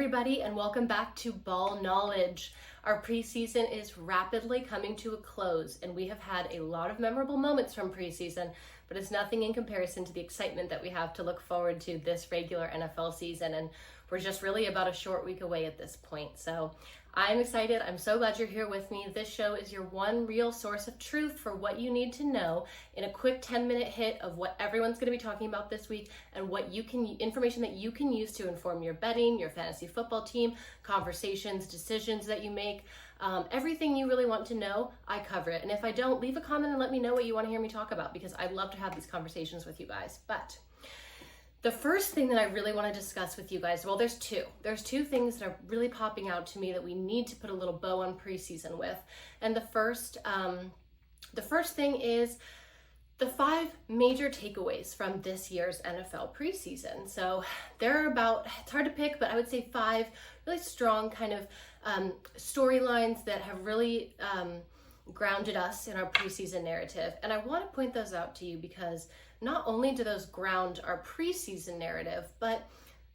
everybody, and welcome back to Ball Knowledge. Our preseason is rapidly coming to a close, and we have had a lot of memorable moments from preseason, but it's nothing in comparison to the excitement that we have to look forward to this regular NFL season, and we're just really about a short week away at this point. So I'm excited. I'm so glad you're here with me. This show is your one real source of truth for what you need to know in a quick 10-minute hit of what everyone's going to be talking about this week and what information that you can use to inform your betting, your fantasy football team, conversations, decisions that you make, everything you really want to know, I cover it. And if I don't, leave a comment and let me know what you want to hear me talk about, because I'd love to have these conversations with you guys. But the first thing that I really want to discuss with you guys, well, there's two. There's two things that are really popping out to me that we need to put a little bow on preseason with. And the first thing is the 5 major takeaways from this year's NFL preseason. So there are it's hard to pick, but I would say 5 really strong kind of storylines that have really grounded us in our preseason narrative. And I want to point those out to you because not only do those ground our preseason narrative, but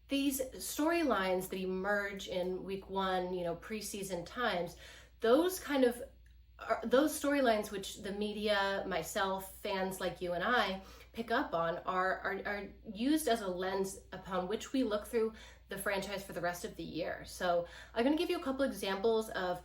these storylines that emerge in week 1, preseason times, those storylines which the media, myself, fans like you and I pick up on are used as a lens upon which we look through the franchise for the rest of the year. So I'm going to give you a couple examples of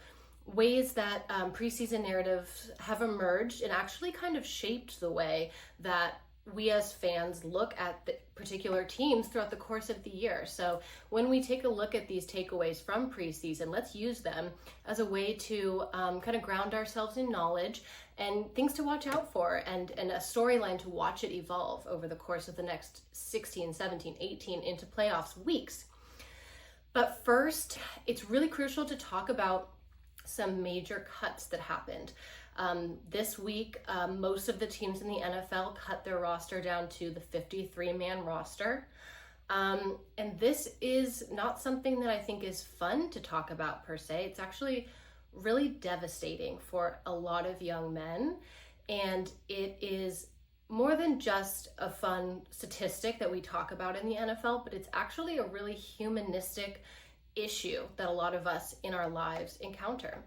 ways that preseason narratives have emerged and actually kind of shaped the way that we as fans look at the particular teams throughout the course of the year. So when we take a look at these takeaways from preseason, let's use them as a way to kind of ground ourselves in knowledge and things to watch out for and a storyline to watch it evolve over the course of the next 16, 17, 18 into playoffs weeks. But first, it's really crucial to talk about some major cuts that happened. This week, most of the teams in the NFL cut their roster down to the 53-man roster. And this is not something that I think is fun to talk about per se. It's actually really devastating for a lot of young men. And it is more than just a fun statistic that we talk about in the NFL, but it's actually a really humanistic issue that a lot of us in our lives encounter.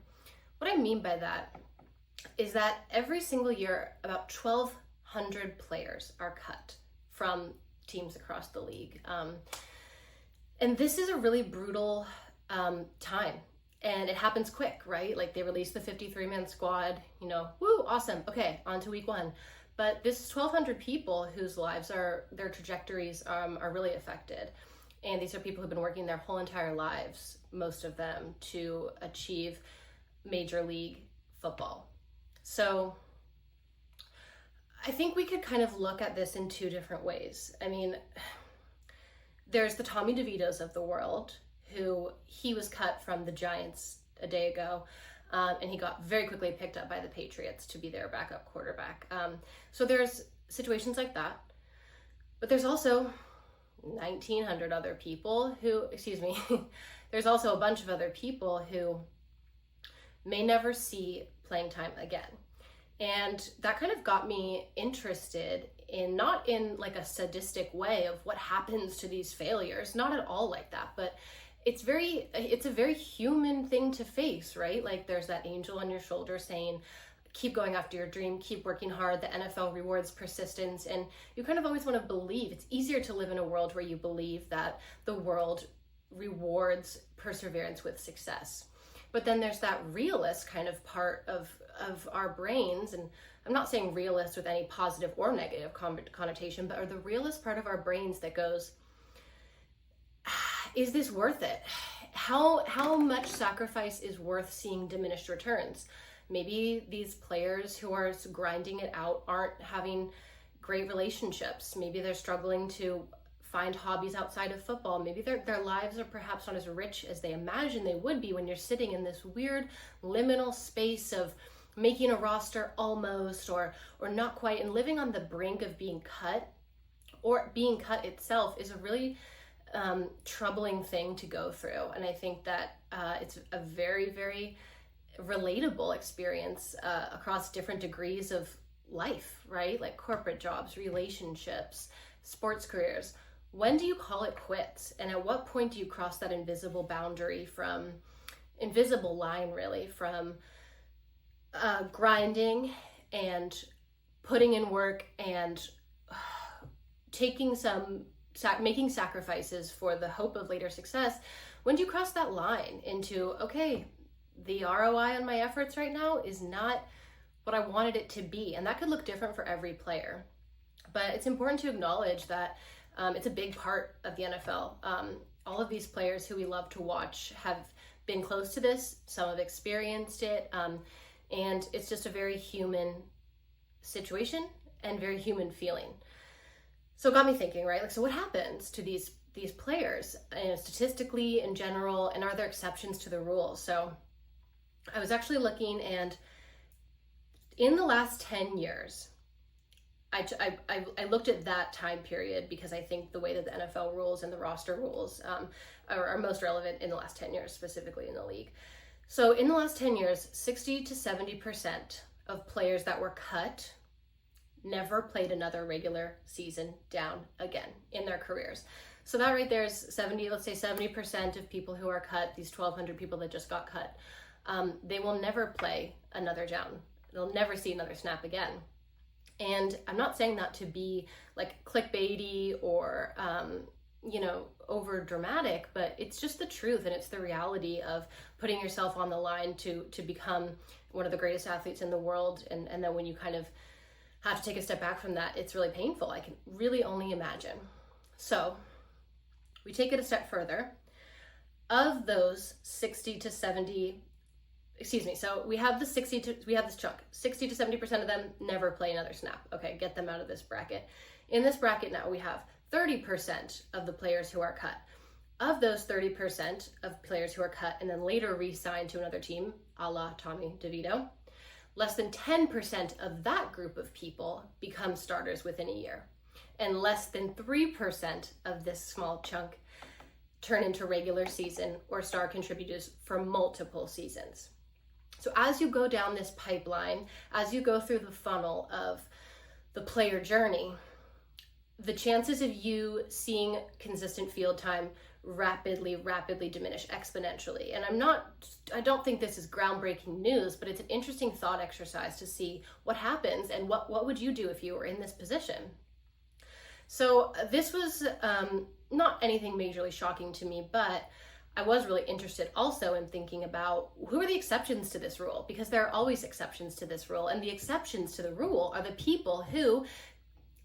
What I mean by that is that every single year, about 1,200 players are cut from teams across the league. And this is a really brutal time. And it happens quick, right? Like they release the 53-man squad, woo, awesome. Okay, on to week 1. But this is 1,200 people whose lives their trajectories are really affected. And these are people who've been working their whole entire lives, most of them, to achieve Major League Football. So I think we could kind of look at this in 2 different ways. I mean, there's the Tommy DeVitos of the world, who he was cut from the Giants a day ago, and he got very quickly picked up by the Patriots to be their backup quarterback. So there's situations like that, but there's also 1,900 other people there's also a bunch of other people who may never see playing time again. And that kind of got me interested in, not in like a sadistic way of what happens to these failures, not at all like that, but it's a very human thing to face, right? Like there's that angel on your shoulder saying, keep going after your dream, keep working hard. The NFL rewards persistence. And you kind of always want to believe. It's easier to live in a world where you believe that the world rewards perseverance with success. But then there's that realist kind of part of our brains, and I'm not saying realist with any positive or negative connotation, but the realist part of our brains that goes, is this worth it? How much sacrifice is worth seeing diminished returns? Maybe these players who are grinding it out aren't having great relationships. Maybe they're struggling to find hobbies outside of football. Maybe their lives are perhaps not as rich as they imagine they would be when you're sitting in this weird liminal space of making a roster almost or not quite, and living on the brink of being cut, or being cut itself is a really troubling thing to go through. And I think that it's a very, very relatable experience across different degrees of life, right? Like corporate jobs, relationships, sports careers, when do you call it quits? And at what point do you cross that invisible line really, from grinding and putting in work and making sacrifices for the hope of later success? When do you cross that line into, okay, the ROI on my efforts right now is not what I wanted it to be? And that could look different for every player. But it's important to acknowledge that it's a big part of the NFL. All of these players who we love to watch have been close to this. Some have experienced it. And it's just a very human situation and very human feeling. So it got me thinking, right? Like, so what happens to these players, statistically in general, and are there exceptions to the rules? So I was actually looking, and in the last 10 years, I looked at that time period because I think the way that the NFL rules and the roster rules are most relevant in the last 10 years, specifically in the league. So in the last 10 years, 60 to 70% of players that were cut never played another regular season down again in their careers. So that right there is 70% of people who are cut, these 1,200 people that just got cut, they will never play another down. They'll never see another snap again. And I'm not saying that to be like clickbaity or, over dramatic, but it's just the truth, and it's the reality of putting yourself on the line to become one of the greatest athletes in the world. And then when you kind of have to take a step back from that, it's really painful. I can really only imagine. So we take it a step further. Of those 60 to 70, so we have this chunk. 60 to 70% of them never play another snap. Okay, get them out of this bracket. In this bracket now, we have 30% of the players who are cut. Of those 30% of players who are cut and then later re-signed to another team, a la Tommy DeVito, less than 10% of that group of people become starters within a year. And less than 3% of this small chunk turn into regular season or star contributors for multiple seasons. So as you go down this pipeline, as you go through the funnel of the player journey, the chances of you seeing consistent field time rapidly diminish exponentially. And I don't think this is groundbreaking news, but it's an interesting thought exercise to see what happens and what would you do if you were in this position. So this was not anything majorly shocking to me, but I was really interested also in thinking about who are the exceptions to this rule, because there are always exceptions to this rule, and the exceptions to the rule are the people who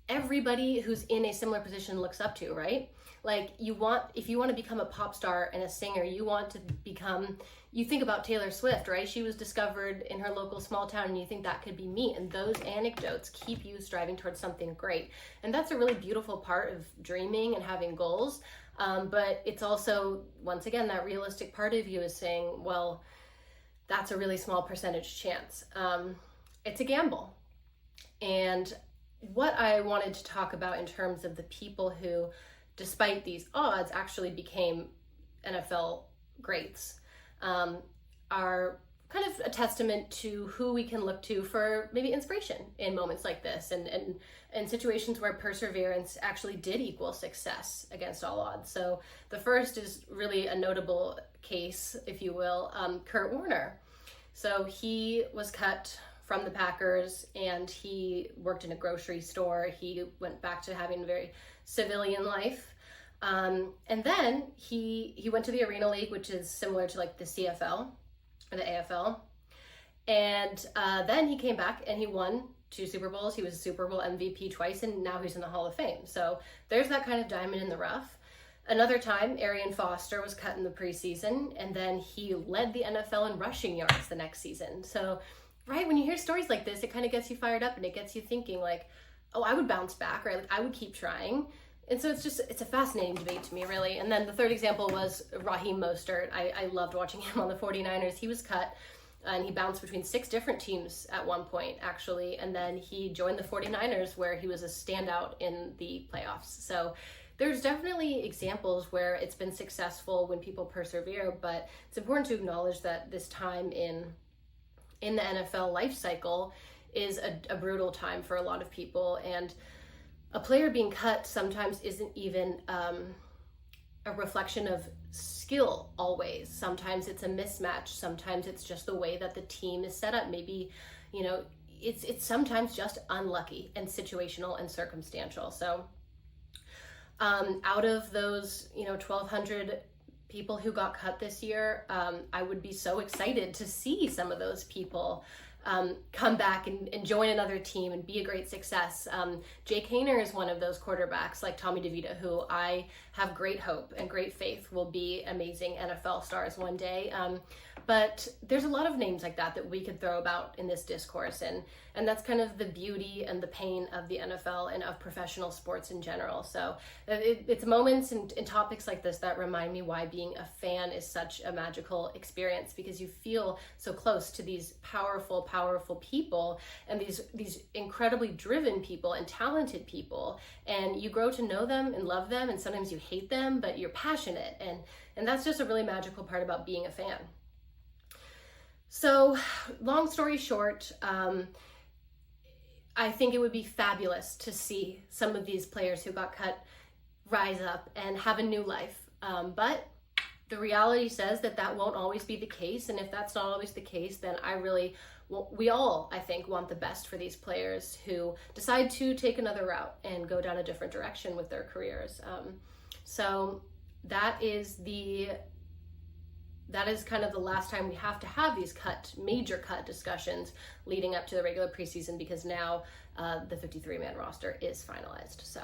everybody who's in a similar position looks up to, right? Like if you want to become a pop star and a singer, you think about Taylor Swift, right? She was discovered in her local small town, and you think that could be me. And those anecdotes keep you striving towards something great. And that's a really beautiful part of dreaming and having goals. But it's also, once again, that realistic part of you is saying, well, that's a really small percentage chance. It's a gamble. And what I wanted to talk about in terms of the people who, despite these odds, actually became NFL greats, are kind of a testament to who we can look to for maybe inspiration in moments like this, and situations where perseverance actually did equal success against all odds. So the first is really a notable case, if you will, Kurt Warner. So he was cut from the Packers, and he worked in a grocery store. He went back to having a very civilian life. And then he went to the Arena League, which is similar to like the CFL or the AFL. And then he came back and he won 2 Super Bowls. He was a Super Bowl MVP twice, and now he's in the Hall of Fame. So there's that kind of diamond in the rough. Another time, Arian Foster was cut in the preseason, and then he led the NFL in rushing yards the next season. So right, when you hear stories like this, it kind of gets you fired up, and it gets you thinking like, oh, I would bounce back, right? Like I would keep trying. And so it's a fascinating debate to me, really. And then the third example was Raheem Mostert. I loved watching him on the 49ers. He was cut, and he bounced between 6 different teams at one point, actually. And then he joined the 49ers, where he was a standout in the playoffs. So there's definitely examples where it's been successful when people persevere, but it's important to acknowledge that this time in the NFL life cycle is a brutal time for a lot of people. And a player being cut sometimes isn't even a reflection of skill always. Sometimes it's a mismatch. Sometimes it's just the way that the team is set up. Maybe, you know, it's sometimes just unlucky and situational and circumstantial. So out of those, 1,200 people who got cut this year, I would be so excited to see some of those people come back and join another team and be a great success. Jake Haener is one of those quarterbacks like Tommy DeVito, who I have great hope and great faith will be amazing NFL stars one day. But there's a lot of names like that we could throw about in this discourse, and that's kind of the beauty and the pain of the NFL and of professional sports in general. So it's moments and topics like this that remind me why being a fan is such a magical experience, because you feel so close to these powerful people and these incredibly driven people and talented people, and you grow to know them and love them, and sometimes you hate them, but you're passionate, and that's just a really magical part about being a fan. So, long story short, I think it would be fabulous to see some of these players who got cut rise up and have a new life. But the reality says that won't always be the case. And if that's not always the case, then we all, I think, want the best for these players who decide to take another route and go down a different direction with their careers. So that is kind of the last time we have to have these major cut discussions leading up to the regular preseason, because now the 53-man roster is finalized. So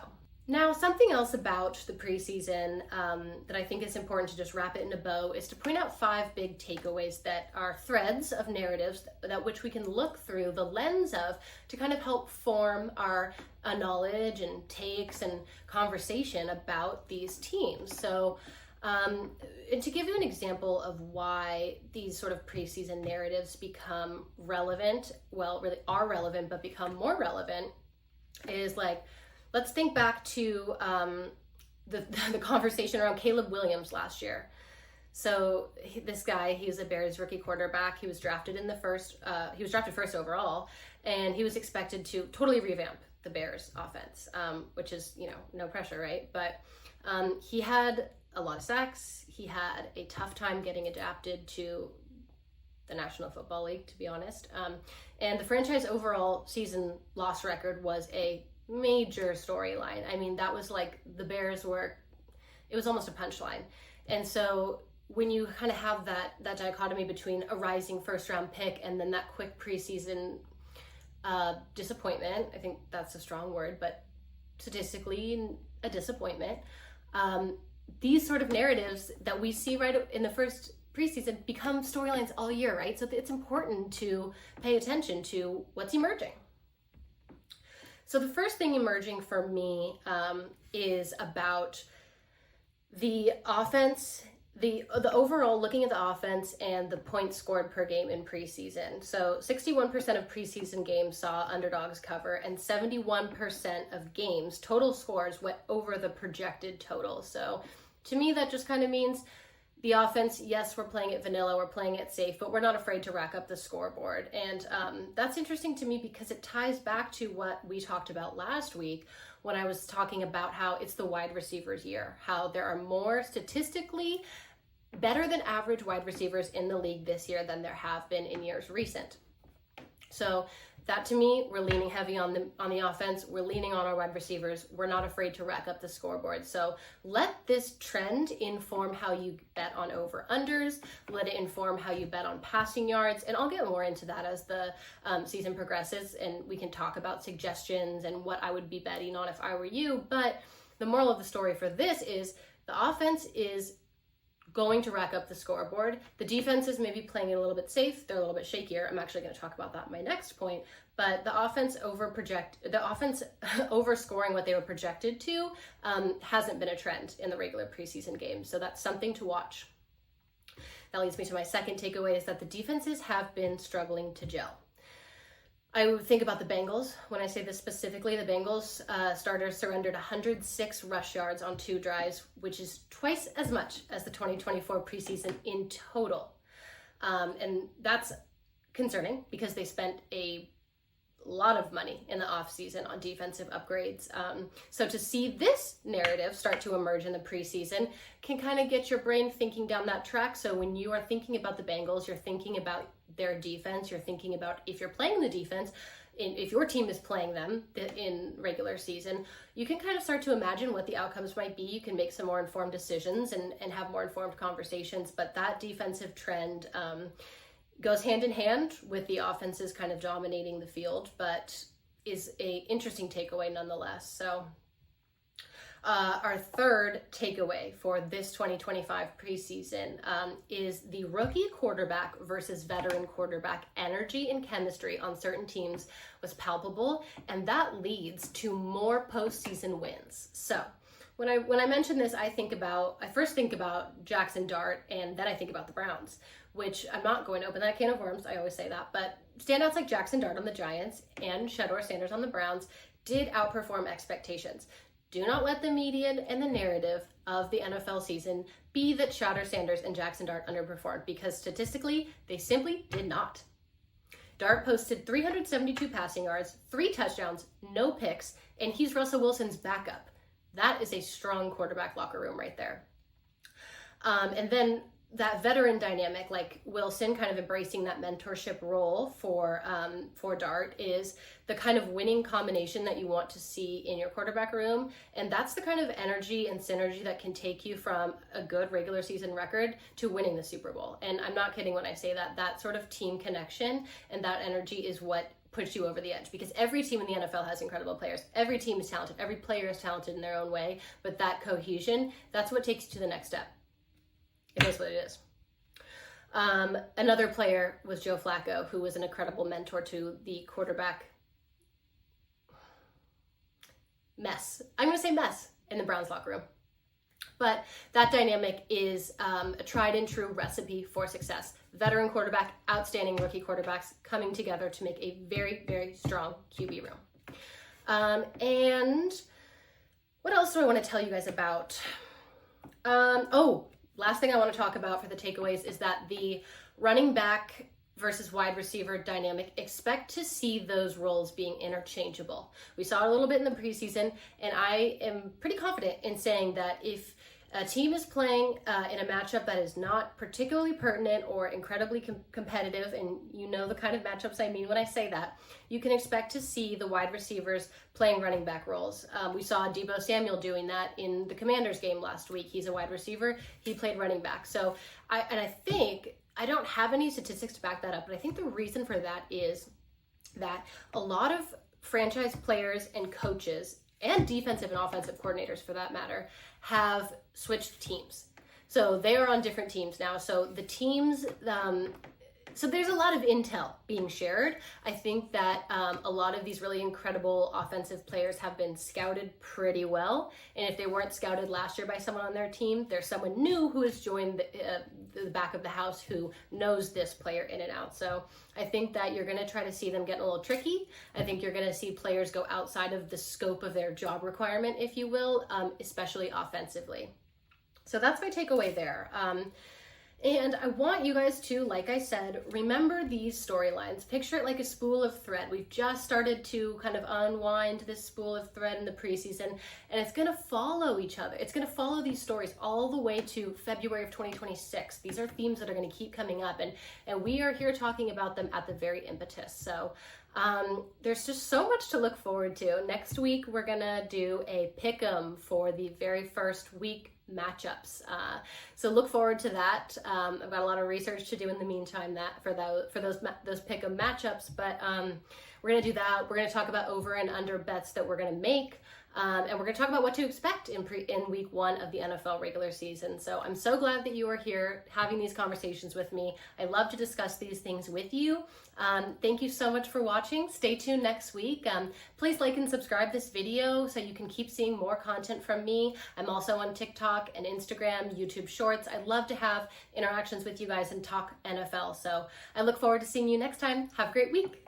now, something else about the preseason that I think is important to just wrap it in a bow is to point out 5 big takeaways that are threads of narratives that which we can look through the lens of to kind of help form our knowledge and takes and conversation about these teams. So and to give you an example of why these sort of preseason narratives become relevant, really are relevant, but become more relevant, is like, let's think back to the conversation around Caleb Williams last year. So this guy, he was a Bears rookie quarterback. He was drafted first overall, and he was expected to totally revamp the Bears offense, which is, no pressure, right? But he had a lot of sacks. He had a tough time getting adapted to the National Football League, to be honest. And the franchise overall season loss record was a major storyline. I mean, that was like the Bears it was almost a punchline. And so when you kind of have that dichotomy between a rising first round pick and then that quick preseason disappointment, I think that's a strong word, but statistically a disappointment, these sort of narratives that we see right in the first preseason become storylines all year, right? So it's important to pay attention to what's emerging. So the first thing emerging for me is about the offense, the overall looking at the offense and the points scored per game in preseason. So 61% of preseason games saw underdogs cover, and 71% of games, total scores, went over the projected total. So to me, that just kind of means the offense, yes, we're playing it vanilla, we're playing it safe, but we're not afraid to rack up the scoreboard. And that's interesting to me because it ties back to what we talked about last week when I was talking about how it's the wide receivers year, how there are more statistically better than average wide receivers in the league this year than there have been in years recent. So that, to me, we're leaning heavy on the offense. We're leaning on our wide receivers. We're not afraid to rack up the scoreboard. So let this trend inform how you bet on over-unders. Let it inform how you bet on passing yards. And I'll get more into that as the season progresses, and we can talk about suggestions and what I would be betting on if I were you. But the moral of the story for this is the offense is going to rack up the scoreboard. The defense is maybe playing it a little bit safe. They're a little bit shakier. I'm actually going to talk about that in my next point. But the offense overscoring what they were projected to hasn't been a trend in the regular preseason game. So that's something to watch. That leads me to my second takeaway, is that the defenses have been struggling to gel. I would think about the Bengals. When I say this specifically, the Bengals starters surrendered 106 rush yards on 2 drives, which is twice as much as the 2024 preseason in total. And that's concerning because they spent a a lot of money in the offseason on defensive upgrades. So to see this narrative start to emerge in the preseason can kind of get your brain thinking down that track. So when you are thinking about the Bengals, you're thinking about their defense, you're thinking about if you're playing the defense, if your team is playing them in regular season, you can kind of start to imagine what the outcomes might be. You can make some more informed decisions and have more informed conversations. But that defensive trend goes hand in hand with the offenses kind of dominating the field, but is a interesting takeaway nonetheless. So our third takeaway for this 2025 preseason is the rookie quarterback versus veteran quarterback energy and chemistry on certain teams was palpable, and that leads to more postseason wins. So when I mention this, I first think about Jackson Dart, and then I think about the Browns, which I'm not going to open that can of worms. I always say that, but standouts like Jackson Dart on the Giants and Shedeur Sanders on the Browns did outperform expectations. Do not let the media and the narrative of the NFL season be that Shedeur Sanders and Jackson Dart underperformed, because statistically, they simply did not. Dart posted 372 passing yards, 3 touchdowns, no picks, and he's Russell Wilson's backup. That is a strong quarterback locker room right there. And then that veteran dynamic, like Wilson kind of embracing that mentorship role for Dart, is the kind of winning combination that you want to see in your quarterback room. And that's the kind of energy and synergy that can take you from a good regular season record to winning the Super Bowl. And I'm not kidding when I say that. That sort of team connection and that energy is what puts you over the edge, because every team in the NFL has incredible players. Every team is talented. Every player is talented in their own way. But that cohesion, that's what takes you to the next step. It is what it is. Another player was Joe Flacco, who was an incredible mentor to the quarterback mess. I'm going to say mess in the Browns locker room. But that dynamic is a tried and true recipe for success. Veteran quarterback, outstanding rookie quarterbacks coming together to make a very, very strong QB room. And what else do I want to tell you guys about? Last thing I want to talk about for the takeaways is that the running back versus wide receiver dynamic, expect to see those roles being interchangeable. We saw it a little bit in the preseason, and I am pretty confident in saying that if a team is playing in a matchup that is not particularly pertinent or incredibly competitive, and you know the kind of matchups I mean when I say that, you can expect to see the wide receivers playing running back roles. We saw Deebo Samuel doing that in the Commanders game last week. He's a wide receiver. He played running back. So I think, I don't have any statistics to back that up, but I think the reason for that is that a lot of franchise players and coaches and defensive and offensive coordinators, for that matter, have switched teams. So they are on different teams now. So the teams, so there's a lot of intel being shared. I think that a lot of these really incredible offensive players have been scouted pretty well. And if they weren't scouted last year by someone on their team, there's someone new who has joined the back of the house who knows this player in and out. So I think that you're going to try to see them getting a little tricky. I think you're going to see players go outside of the scope of their job requirement, if you will, especially offensively. So that's my takeaway there. And I want you guys to, like I said, remember these storylines. Picture it like a spool of thread. We've just started to kind of unwind this spool of thread in the preseason, and it's going to follow each other. It's going to follow these stories all the way to February of 2026. These are themes that are going to keep coming up, and we are here talking about them at the very impetus. So there's just so much to look forward to. Next week, we're going to do a pick'em for the very first week matchups. So look forward to that. I've got a lot of research to do in the meantime for those pick'em matchups, but we're going to do that. We're going to talk about over and under bets that we're going to make. And we're going to talk about what to expect in week 1 of the NFL regular season. So I'm so glad that you are here having these conversations with me. I love to discuss these things with you. Thank you so much for watching. Stay tuned next week. Please like and subscribe this video so you can keep seeing more content from me. I'm also on TikTok and Instagram, YouTube Shorts. I'd love to have interactions with you guys and talk NFL. So I look forward to seeing you next time. Have a great week.